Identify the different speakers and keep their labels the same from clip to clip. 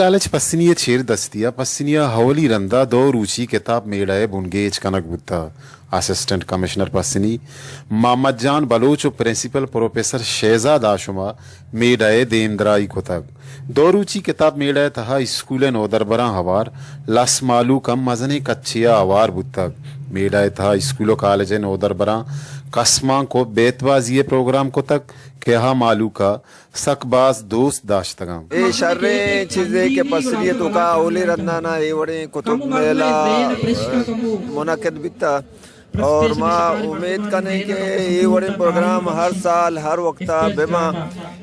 Speaker 1: College Passinia Chair Dastia, Passinia Howli Randa, Do Ruchi, Ketab Meda, Bungage Kanakbutta, Assistant Commissioner Passini, Mamad Jan Balocho, Principal Professor Sheza Dashuma, Meda, Demdra Ikotag. Do Ruchi Ketab Meda, Taha School and Odarbara Havar, Las Malu Kam Mazane Kachia Avar Buttag, Meda Taha School College and Odarbara, Kasman ko Betbaz ye program ko tak کہا مالو کا سکباز دوست داشتگاں
Speaker 2: اے شرے چیزیں کے پسلیتوں کا اولی رندانا اے وڑے کتب میلا منعقد بیتا اور ما امید کرنے کہ یہ وڑے پروگرام ہر سال ہر وقتا بما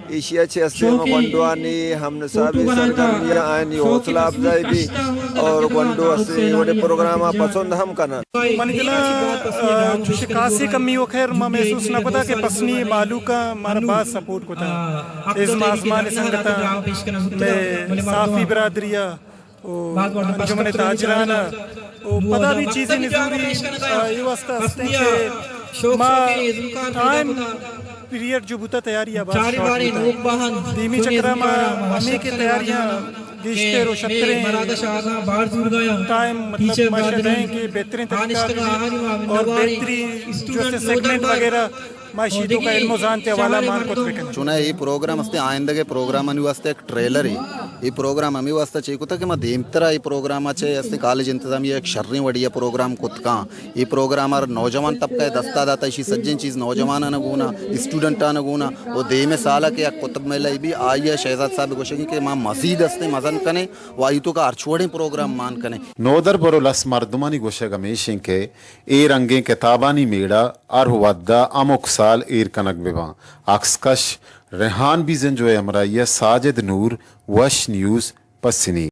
Speaker 2: ایشیا چھے اسلام گونڈوانی ہم نصابی سرگرمیاں آئینی حوصلہ افزائی بھی اور گونڈو اسے وڑے پروگرام پسند ہم کرنا
Speaker 3: منگلا شکاسی کمی و خیر ما محسوس نہ پتا کہ پسنی مالو کا ہمارا بات سپورٹ کو تھا ازم آسمان سنگتا میں صافی برادریہ انجمن تاجرانہ پتہ بھی چیزیں نظوری یہ واسطہ ہستے کہ ما ٹائم پیریڈ جو بوتا تیاری آباد شاٹ بوتا دیمی چکرہ ما ہمیں کی تیاریاں گشتے رو شتریں ٹائم مطلب معاشرہ ہیں کہ بہترین تحقیقات اور بہترین جو سے سیگمنٹ وغیرہ معاشیتوں کا علم و زانتے حوالہ مان کو ترکن
Speaker 4: چونہ یہ پروگرام استے آئندہ کے پروگرام ہمی واسطے ایک ٹریلر ہے یہ پروگرام ہمی واسطہ چاہیے کتا کہ میں دیمترہ یہ پروگرام اچھے استے کالج انتظامیہ ایک شرری وڑیا پروگرام کتکاں یہ پروگرام اور نوجوان طبقہ دستا داتا اسی سجن چیز نوجوانہ نگونا اسٹوڈنٹہ نگونا وہ دیم سالہ کے ایک کتب میلہ بھی آئی ہے شہزاد صاحب کو شکی کہ ماں مزید استے مزن کنے وائیتو کا ارچوڑیں پروگرام مان کنے
Speaker 1: نودر برو لس مردمانی گوشہ گمیشن کے اے رنگیں کتابانی میڑا اور ودہ امک سال ایر کنک بیوان اکسکش ریحان بھی زنجوے امرائیہ ساجد نور وش نیوز پسنی